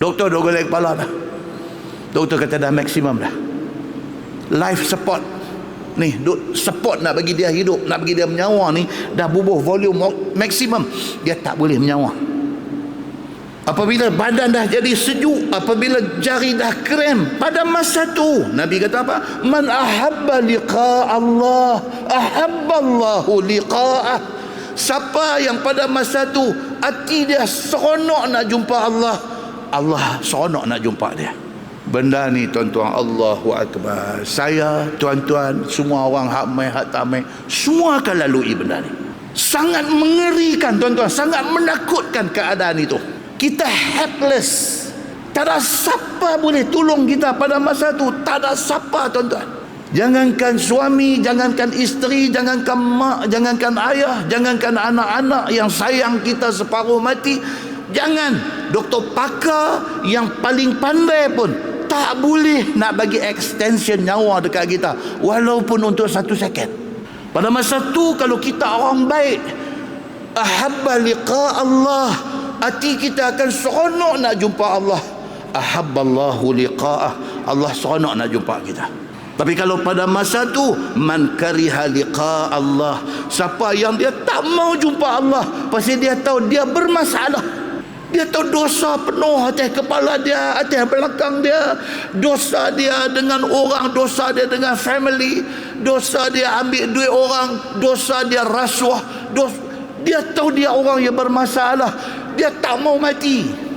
Doktor dah golek kepala dah. Doktor kata dah maksimum dah. Life support ni, support nak bagi dia hidup, nak bagi dia menyawa ni dah bubuh volume maksimum. Dia tak boleh menyawa. Apabila badan dah jadi sejuk, apabila jari dah krem, pada masa tu Nabi kata apa? Man ahabba liqa Allah ahabba Allahu liqa'ah. Siapa yang pada masa tu hati dia seronok nak jumpa Allah, Allah seronok nak jumpa dia. Benda ni tuan-tuan, Allahu Akbar. Saya, tuan-tuan, semua orang hak mai hak tak mai, semua akan lalui benda ni. Sangat mengerikan tuan-tuan, sangat menakutkan keadaan itu. Kita helpless. Tak ada siapa boleh tolong kita pada masa tu. Tak ada siapa tuan-tuan. Jangankan suami, jangankan isteri, jangankan mak, jangankan ayah, jangankan anak-anak yang sayang kita separuh mati. Jangan doktor pakar yang paling pandai pun tak boleh nak bagi extension nyawa dekat kita, walaupun untuk 1 second. Pada masa tu kalau kita orang baik, ahabba liqa Allah, hati kita akan seronok nak jumpa Allah. Ahabballahu liqa'ah, Allah seronok nak jumpa kita. Tapi kalau pada masa tu man kariha liqa Allah, siapa yang dia tak mau jumpa Allah pasal dia tahu dia bermasalah, dia tahu dosa penuh atas kepala dia, atas belakang dia, dosa dia dengan orang, dosa dia dengan family, dosa dia ambil duit orang, dosa dia rasuah, dia tahu dia orang yang bermasalah, dia tak mau mati.